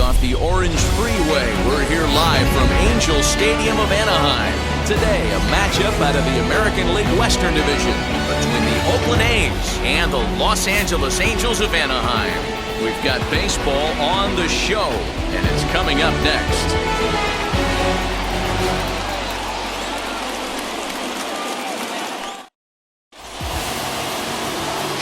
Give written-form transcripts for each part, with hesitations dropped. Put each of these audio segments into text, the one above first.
off the Orange Freeway. We're here live from Angel Stadium of Anaheim. Today, a matchup out of the American League Western Division between the Oakland A's and the Los Angeles Angels of Anaheim. We've got baseball on the show, and it's coming up next.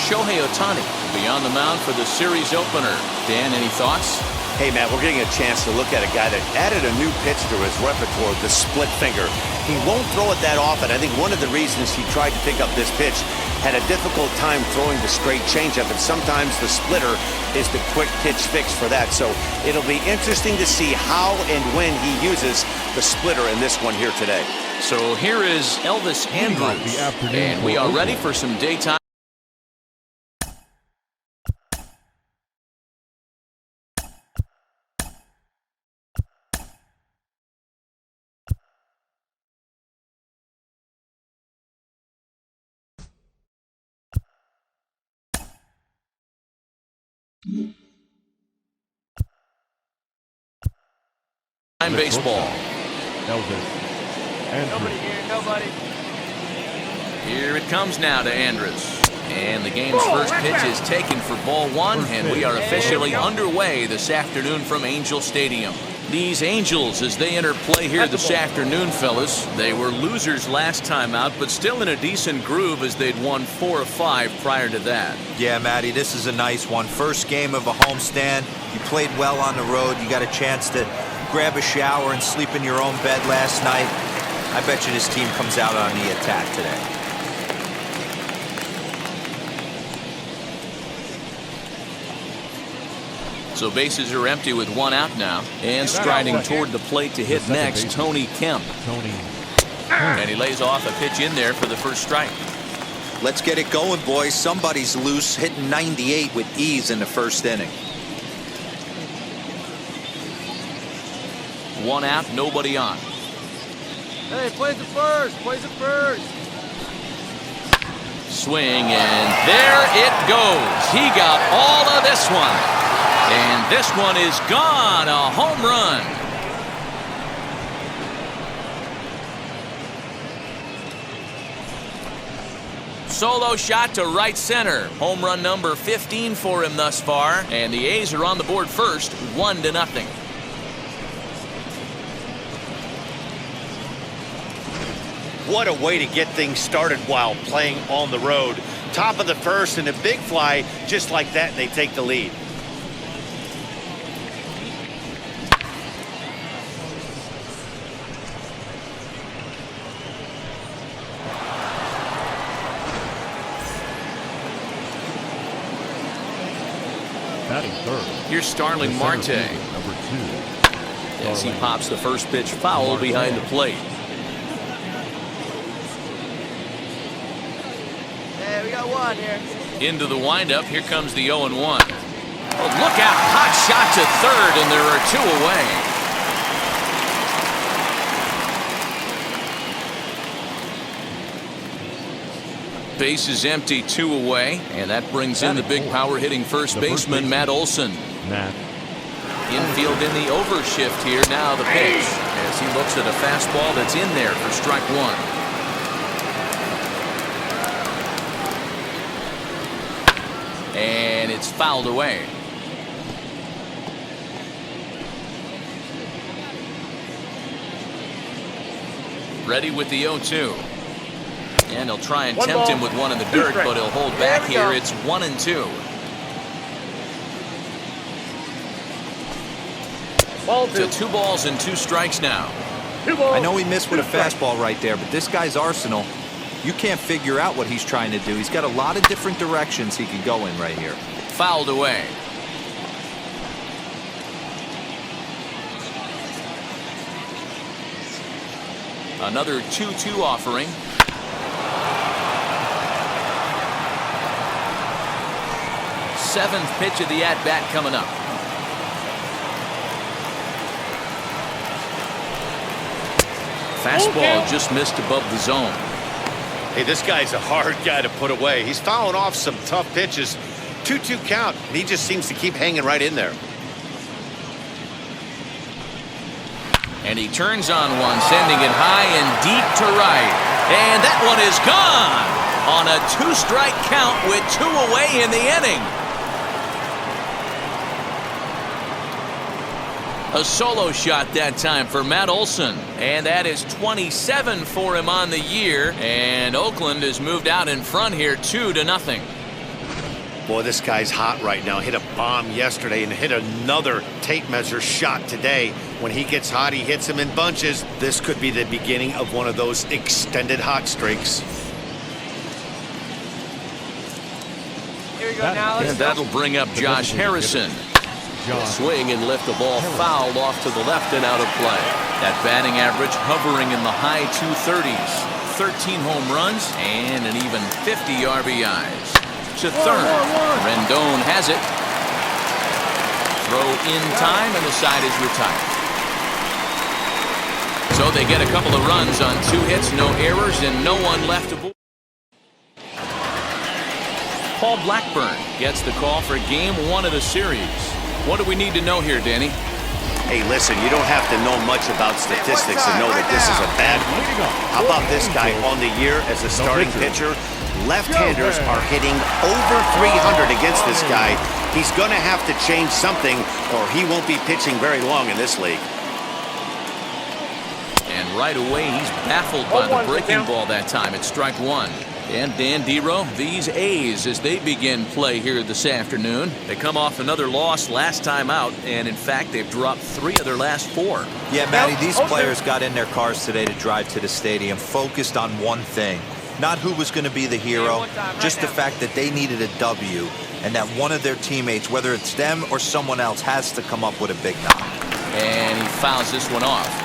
Shohei Ohtani will be on the mound for the series opener. Dan, any thoughts? Hey, Matt, we're getting a chance to look at a guy that added a new pitch to his repertoire, the split finger. He won't throw it that often. I think one of the reasons he tried to pick up this pitch had a difficult time throwing the straight changeup, and sometimes the splitter is the quick pitch fix for that. So it'll be interesting to see how and when he uses the splitter in this one here today. So here is Elvis Andrews, and we are ready for some daytime. Baseball. Elvis Andrews. Nobody here, nobody. Here it comes now to Andrews. And the game's first pitch is taken for ball one, and we are officially underway this afternoon from Angel Stadium. These Angels, as they enter play here this afternoon, fellas, they were losers last time out, but still in a decent groove as they'd won 4 of 5 prior to that. Yeah, Matty, this is a nice one. First game of a homestand. You played well on the road. You got a chance to grab a shower and sleep in your own bed last night. I bet you this team comes out on the attack today. So bases are empty with one out now. And striding toward the plate to hit next, Tony Kemp. And he lays off a pitch in there for the first strike. Let's get it going, boys. Somebody's loose, hitting 98 with ease in the first inning. One out, nobody on. Hey, plays it first, plays it first. Swing, and there it goes. He got all of this one. And this one is gone, a home run. Solo shot to right center. Home run number 15 for him thus far. And the A's are on the board first, 1-0. What a way to get things started while playing on the road. Top of the first and a big fly just like that, and they take the lead. Batting third. Here's Starling Marte. Number 2. As he pops the first pitch foul behind the plate. Hey, we got one here. Into the windup. Here comes the 0-1. Oh, look out. Hot shot to third, and there are 2 away. Base is empty, 2 away, and that brings in the big power hitting first baseman, Matt Olson. Infield in the overshift here. Now the pitch as he looks at a fastball that's in there for strike 1. And it's fouled away. Ready with the 0-2. And he'll try and tempt him with one in the dirt, but he'll hold back here. It's 1-2. To 2 balls and 2 strikes now. I know he missed with a fastball right there, but this guy's arsenal, you can't figure out what he's trying to do. He's got a lot of different directions he could go in right here. Fouled away. Another 2-2 offering. Seventh pitch of the at-bat coming up. Fastball just missed above the zone. Hey, this guy's a hard guy to put away. He's fouling off some tough pitches. 2-2 count. He just seems to keep hanging right in there. And he turns on one, sending it high and deep to right. And that one is gone on a 2-strike count with 2 away in the inning. A solo shot that time for Matt Olson. And that is 27 for him on the year. And Oakland has moved out in front here 2-0. Boy, this guy's hot right now. Hit a bomb yesterday and hit another tape measure shot today. When he gets hot, he hits them in bunches. This could be the beginning of one of those extended hot streaks. Here we go now. And that'll bring up Josh Harrison. Swing and lift the ball fouled off to the left and out of play. That batting average hovering in the high 230s. 13 home runs and an even 50 RBIs. To third. Rendon has it. Throw in time and the side is retired. So they get a couple of runs on 2 hits, no errors, and no one left to board. Paul Blackburn gets the call for game 1 of the series. What do we need to know here, Danny? Hey, listen, you don't have to know much about statistics to know that this is a bad one. How about this guy on the year as a starting pitcher? Left-handers are hitting over 300 against this guy. He's going to have to change something or he won't be pitching very long in this league. And right away, he's baffled by the breaking ball that time. It's strike 1. And Dan Dero, these A's, as they begin play here this afternoon, they come off another loss last time out, and in fact, they've dropped 3 of their last 4. Yeah, Matty, these players got in their cars today to drive to the stadium, focused on one thing. Not who was going to be the hero, just the fact that they needed a W, and that one of their teammates, whether it's them or someone else, has to come up with a big knock. And he fouls this one off.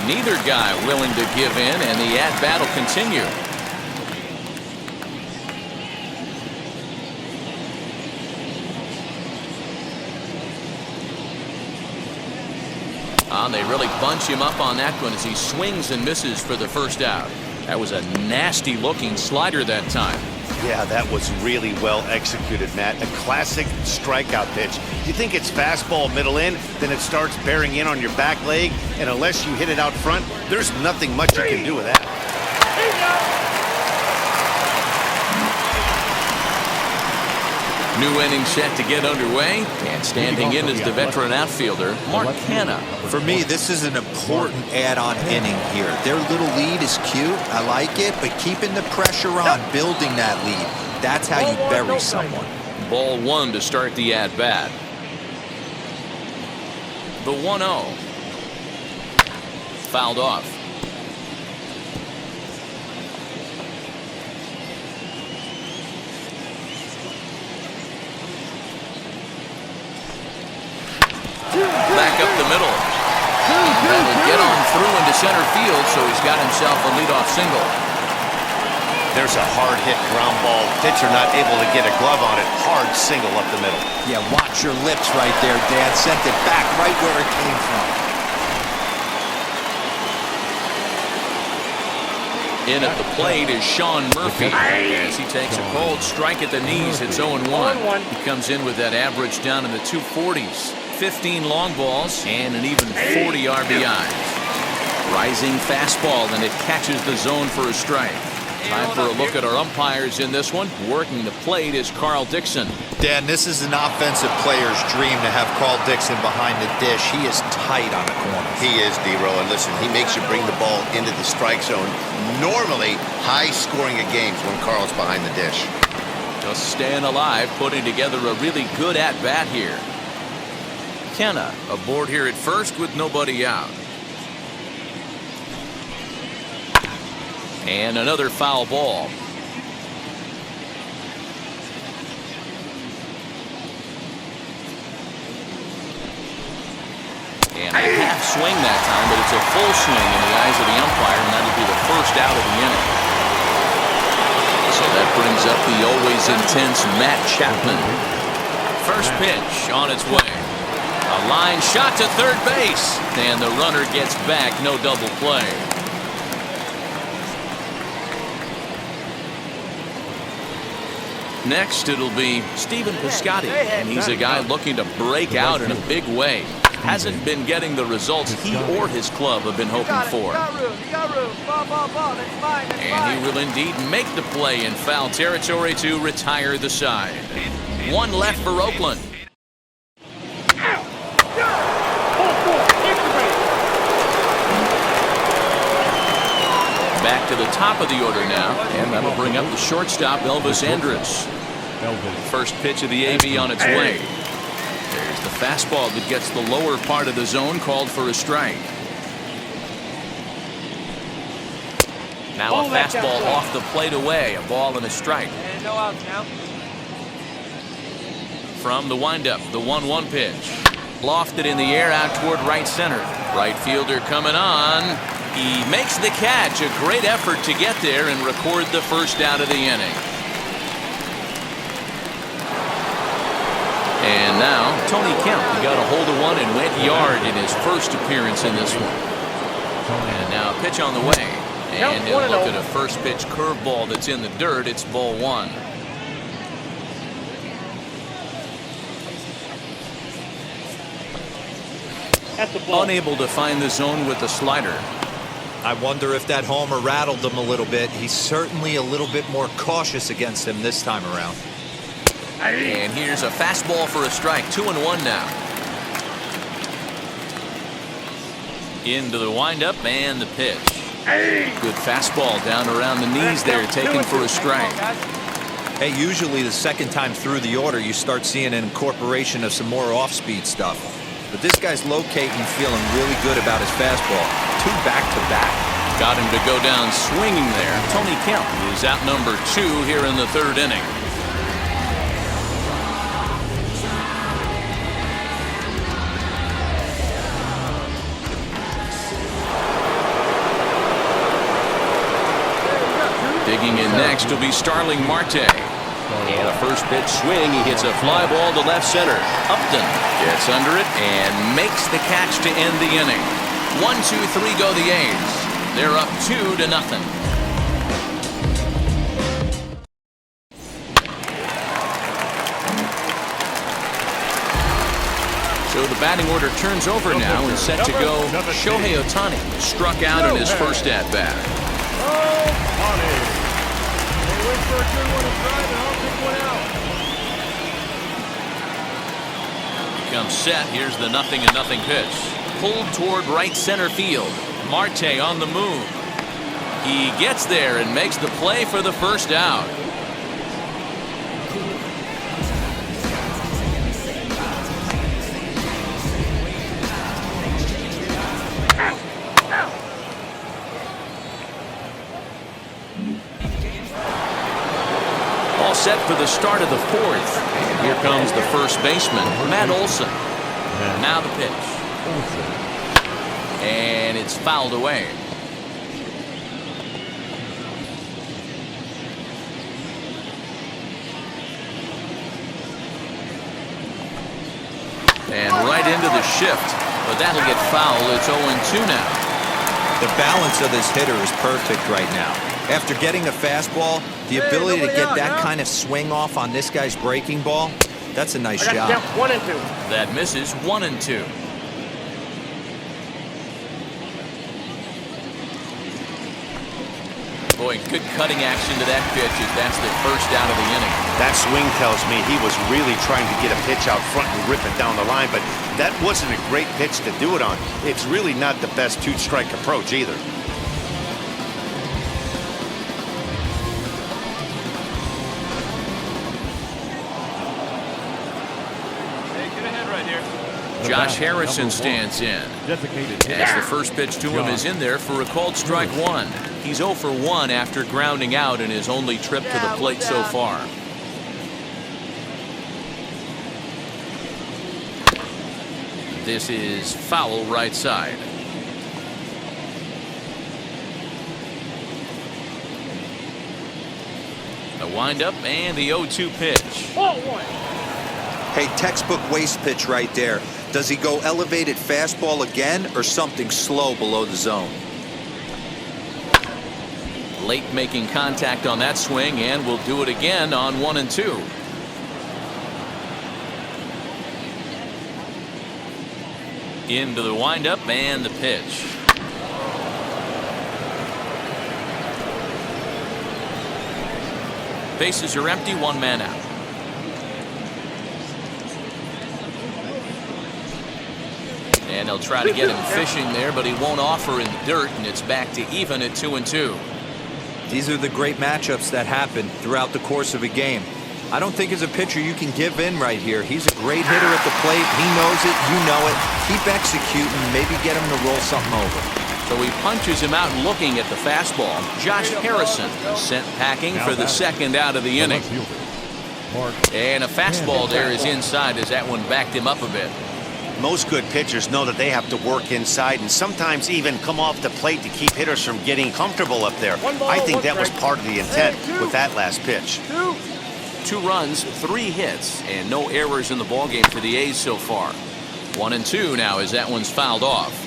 Neither guy willing to give in, and the at-bat will continue. They really bunch him up on that one as he swings and misses for the first out. That was a nasty-looking slider that time. Yeah, that was really well executed, Matt. A classic strikeout pitch. You think it's fastball middle in, then it starts bearing in on your back leg, and unless you hit it out front, there's nothing much you can do with that. New inning set to get underway, and standing in is the veteran outfielder, Mark Canha. For me, this is an important add-on inning here. Their little lead is cute. I like it, but keeping the pressure on, building that lead, that's how you bury someone. Ball 1 to start the at-bat. The 1-0. Fouled off. Back up the middle. That'll get on through into center field, so he's got himself a leadoff single. There's a hard hit ground ball. Pitcher not able to get a glove on it. Hard single up the middle. Yeah, watch your lips right there, Dan. Sent it back right where it came from. In at the plate is Sean Murphy as he takes a cold strike at the knees. It's 0-1. He comes in with that average down in the 240s. 15 long balls and an even 40 RBIs. Rising fastball, and it catches the zone for a strike. Time for a look at our umpires in this one. Working the plate is Carl Dixon. Dan, this is an offensive player's dream to have Carl Dixon behind the dish. He is tight on the corner. He is, D-Row, and listen, he makes you bring the ball into the strike zone. Normally, high scoring of games when Carl's behind the dish. Just staying alive, putting together a really good at-bat here. Canha aboard here at first with nobody out. And another foul ball. And a half swing that time, but it's a full swing in the eyes of the umpire, and that'll be the first out of the inning. So that brings up the always intense Matt Chapman. First pitch on its way. A line shot to third base, and the runner gets back, no double play. Next, it'll be Stephen Piscotti, and he's a guy looking to break out in a big way. Hasn't been getting the results he or his club have been hoping for. And he will indeed make the play in foul territory to retire the side. One left for Oakland. Back to the top of the order now, and that'll bring up the shortstop, Elvis Andrews. First pitch of the AB on its way. There's the fastball that gets the lower part of the zone, called for a strike. Now a fastball off the plate away, a ball and a strike. And no outs now. From the windup, the 1-1 pitch. Lofted in the air out toward right center. Right fielder coming on. He makes the catch. A great effort to get there and record the first out of the inning. And now Tony Kemp, he got a hold of one and went yard in his first appearance in this one. And now a pitch on the way. And he'll look at a first pitch curveball that's in the dirt. It's ball one. Unable to find the zone with the slider. I wonder if that homer rattled him a little bit. He's certainly a little bit more cautious against him this time around. And here's a fastball for a strike. 2-1 now. Into the windup and the pitch. Good fastball down around the knees there, taken for a strike. Hey, usually the second time through the order, you start seeing an incorporation of some more off-speed stuff. But this guy's locating, feeling really good about his fastball. 2 back-to-back. Got him to go down swinging there. Tony Kemp is out number 2 here in the third inning. Digging in next will be Starling Marte. And a first pitch swing. He hits a fly ball to left center. Upton gets under it and makes the catch to end the inning. 1-2-3 go the A's. They're up 2-0. So the batting order turns over now and set to go. Shohei Ohtani struck out in his first at-bat. Wait for a good one to drive and I'll pick one out. Comes set. Here's the 0-0 pitch. Pulled toward right center field. Marte on the move. He gets there and makes the play for the first out. All set for the start of the fourth. And here comes the first baseman, Matt Olson. Now the pitch. And it's fouled away. And right into the shift. But that'll get fouled. It's 0-2 now. The balance of this hitter is perfect right now. After getting a fastball, the ability to get that kind of swing off on this guy's breaking ball, that's a nice job. 1-2. That misses. 1-2. Boy, good cutting action to that pitch as that's the first out of the inning. That swing tells me he was really trying to get a pitch out front and rip it down the line, but that wasn't a great pitch to do it on. It's really not the best 2-strike approach either. Josh Harrison stands in. As the first pitch to him is in there for a called strike one. He's 0 for 1 after grounding out in his only trip to the plate so far. This is foul right side. The windup and the 0-2 pitch. Hey, textbook waste pitch right there. Does he go elevated fastball again or something slow below the zone? Late making contact on that swing, and will do it again on 1 and 2. Into the windup and the pitch. Bases are empty, 1 man out. And they'll try to get him fishing there, but he won't offer in the dirt, and it's back to even at 2 and 2. These are the great matchups that happen throughout the course of a game. I don't think as a pitcher you can give in right here. He's a great hitter at the plate. He knows it. You know it. Keep executing. Maybe get him to roll something over. So he punches him out looking at the fastball. Josh Harrison sent packing for the second out of the inning. And a fastball there is inside as that one backed him up a bit. Most good pitchers know that they have to work inside and sometimes even come off the plate to keep hitters from getting comfortable up there. I think that was part of the intent with that last pitch. 2 runs, 3 hits, and no errors in the ballgame for the A's so far. 1 and 2 now as that one's fouled off.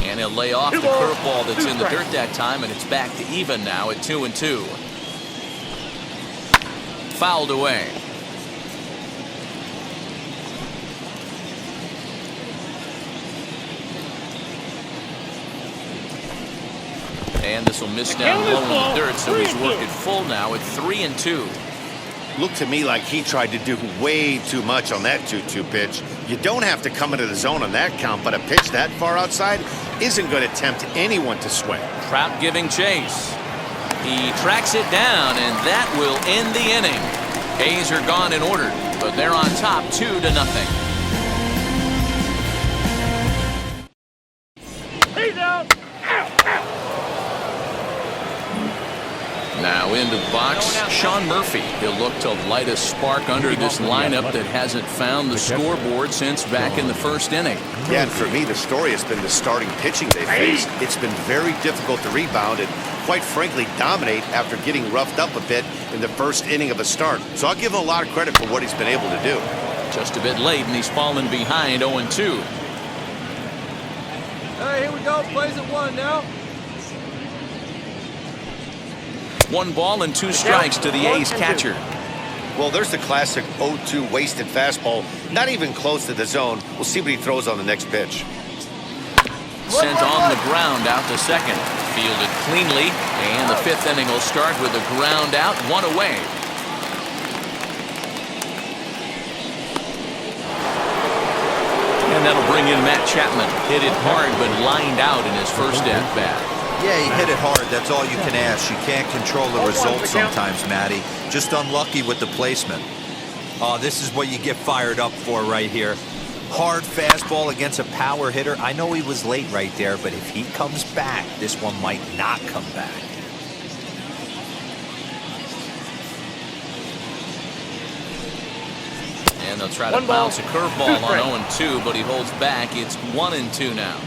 And he'll lay off the curveball that's in the dirt that time, and it's back to even now at 2 and 2. Fouled away. And this will miss down low in the dirt, so he's worked it full now at 3 and 2. Looked to me like he tried to do way too much on that 2-2 pitch. You don't have to come into the zone on that count, but a pitch that far outside isn't going to tempt anyone to swing. Trout giving chase. He tracks it down, and that will end the inning. A's are gone in order, but they're on top 2-0. He's out. Now into the box, Sean Murphy. He'll look to light a spark under this lineup that hasn't found the scoreboard since back in the first inning. Yeah, and for me, the story has been the starting pitching they faced. It's been very difficult to rebound and, quite frankly, dominate after getting roughed up a bit in the first inning of a start. So I'll give him a lot of credit for what he's been able to do. Just a bit late, and he's fallen behind 0-2. Hey, here we go. Plays at 1 now. 1 ball and 2 strikes to the A's catcher. Well, there's the classic 0-2 wasted fastball. Not even close to the zone. We'll see what he throws on the next pitch. Sent on the ground out to second. Fielded cleanly, and the 5th inning will start with a ground out, 1 away. And that'll bring in Matt Chapman. Hit it hard, but lined out in his first at-bat. Yeah, he hit it hard. That's all you can ask. You can't control the results sometimes, Matty. Just unlucky with the placement. Oh, this is what you get fired up for right here. Hard fastball against a power hitter. I know he was late right there, but if he comes back, this one might not come back. And they'll try to bounce a curveball on 0-2, but he holds back. It's 1 and 2 now.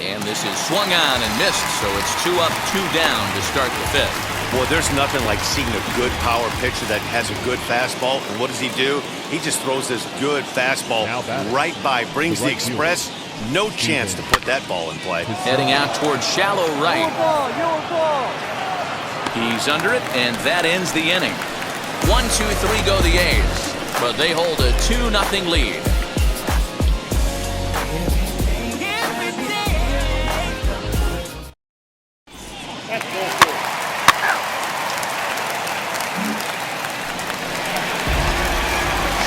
And this is swung on and missed, so it's 2 up, 2 down to start the 5th. Well, there's nothing like seeing a good power pitcher that has a good fastball. And what does he do? He just throws this good fastball right by, brings the express. No chance to put that ball in play. Heading out towards shallow right. Yellow ball. He's under it, and that ends the inning. 1-2-3 go the A's, but they hold a 2-0 lead.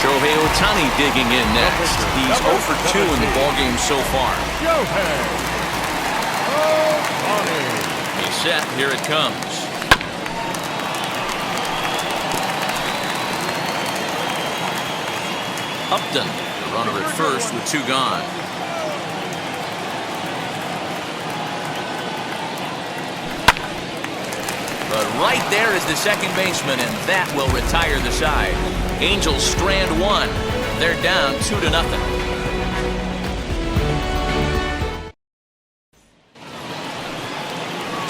Shohei Ohtani digging in next. He's 0 for 2 in the ballgame so far. He's set. Here it comes. Upton, the runner at first with 2 gone. But right there is the second baseman, and that will retire the side. Angels strand 1. They're down 2-0.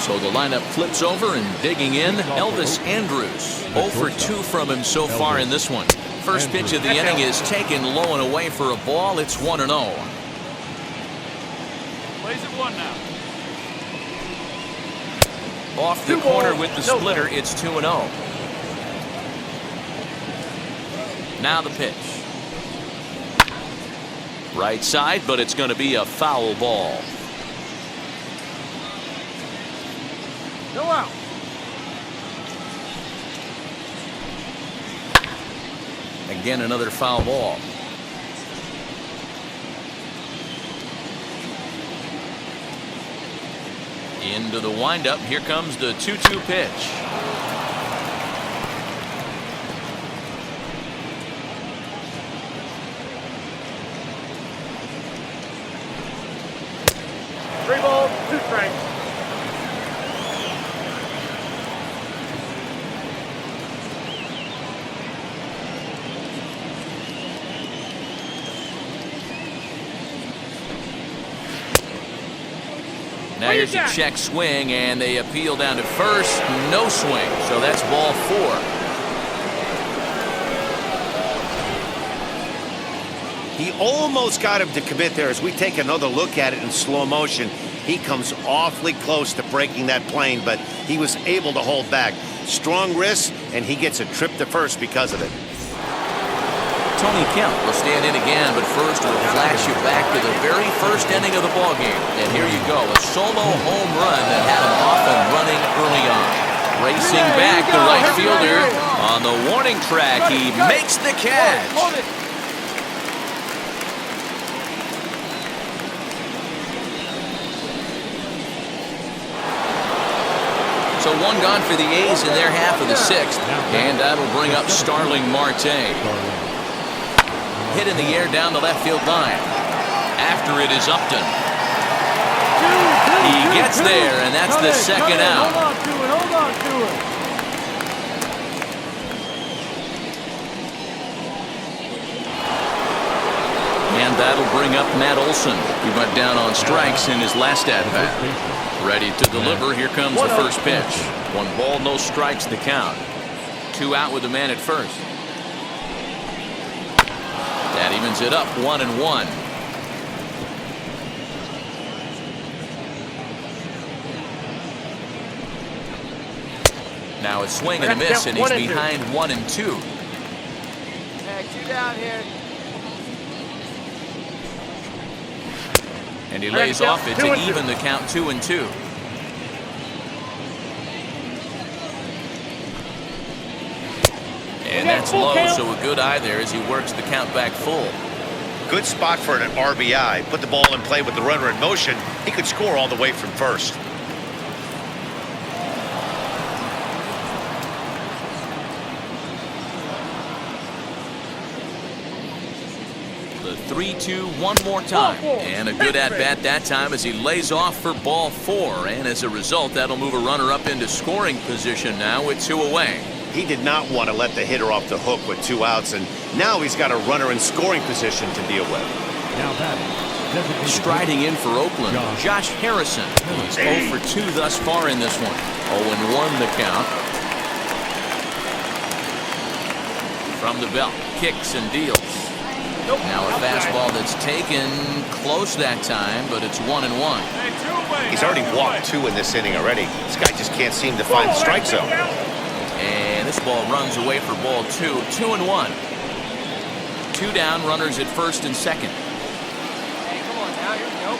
So the lineup flips over, and digging in, Elvis Andrews. 0 for 2 from him so far in this one. First pitch of the inning is taken low and away for a ball. It's 1-0. Plays at 1 now. Off the corner with the splitter, it's 2-0. Now the pitch. Right side, but it's going to be a foul ball. No out. Again, another foul ball. Into the windup. Here comes the 2-2 pitch. Three balls, 2 strikes. Now here's a check swing, and they appeal down to first. No swing, so that's ball 4. He almost got him to commit there. As we take another look at it in slow motion, he comes awfully close to breaking that plane, but he was able to hold back. Strong wrist, and he gets a trip to first because of it. Tony Kemp will stand in again, but first we'll flash you back to the very first inning of the ballgame. And here you go, a solo home run that had him off and running early on. Racing back, the right fielder on the warning track. He makes the catch. Hold it. So 1 gone for the A's in their half of the 6th. And that'll bring up Starling Marte. Hit in the air down the left field line. After it is Upton. He gets there, and that's the second out. Hold on to it. Hold on to it. And that'll bring up Matt Olson. He went down on strikes in his last at-bat. Ready to deliver. Here comes the first pitch. 1 ball, no strikes, the count. 2 out with the man at first. That evens it up, 1-1. Now it's swing and a miss, and he's behind 1-2. Hey, 2 down here. And he lays off it to even the count, 2-2. And that's low, so a good eye there as he works the count back full. Good spot for an RBI. Put the ball in play with the runner in motion. He could score all the way from first. The 3-2 one more time. And a good at-bat that time as he lays off for ball 4. And as a result, that'll move a runner up into scoring position now with 2 away. He did not want to let the hitter off the hook with 2 outs, and now he's got a runner in scoring position to deal with. Now batting. Striding in for Oakland, Josh Harrison. He's 0 for 2 thus far in this one. 0-1 the count. From the belt, kicks and deals. Now a fastball that's taken close that time, but it's 1-1. He's already walked 2 in this inning already. This guy just can't seem to find the strike zone. And this ball runs away for ball 2. 2-1. 2 down, runners at first and second. Hey, come on now. Here we go.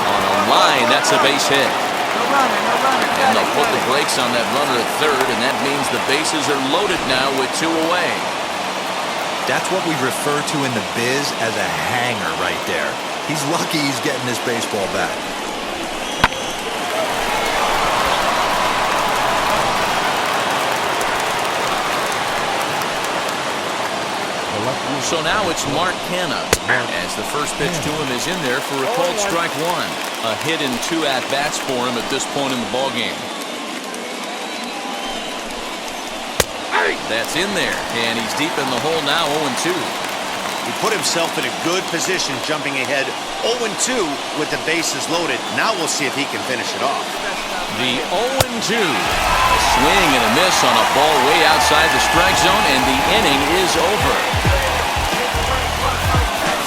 On a line, that's a base hit. No runner, no runner. And they'll put the brakes on that runner at third, and that means the bases are loaded now with 2 away. That's what we refer to in the biz as a hanger right there. He's lucky he's getting this baseball back. So now it's Mark Canha as the first pitch to him is in there for a called strike 1. A hit and 2 at-bats for him at this point in the ballgame. That's in there, and he's deep in the hole now, 0-2. He put himself in a good position, jumping ahead 0-2 with the bases loaded. Now we'll see if he can finish it off. The 0-2. A swing and a miss on a ball way outside the strike zone, and the inning is over.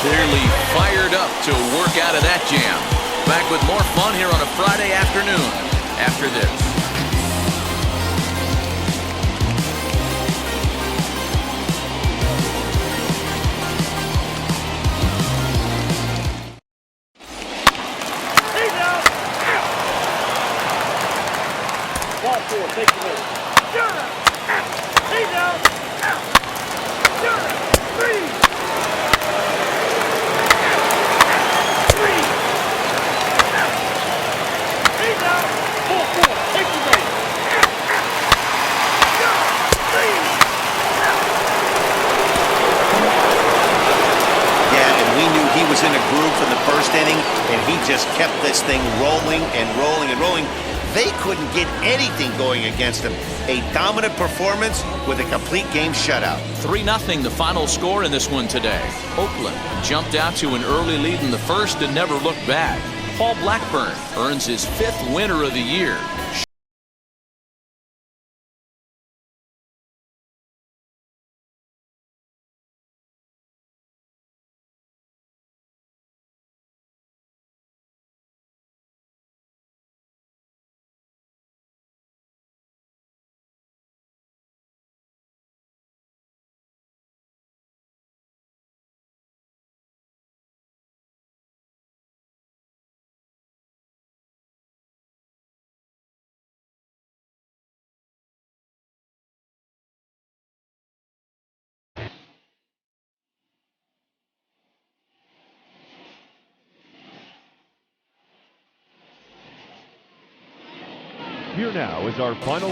Clearly fired up to work out of that jam. Back with more fun here on a Friday afternoon after this. In a groove for the first inning, and he just kept this thing rolling and rolling and rolling. They couldn't get anything going against him. A dominant performance with a complete game shutout. 3-0 the final score in this one today. Oakland jumped out to an early lead in the first and never looked back. Paul Blackburn earns his 5th winner of the year. Here now is our final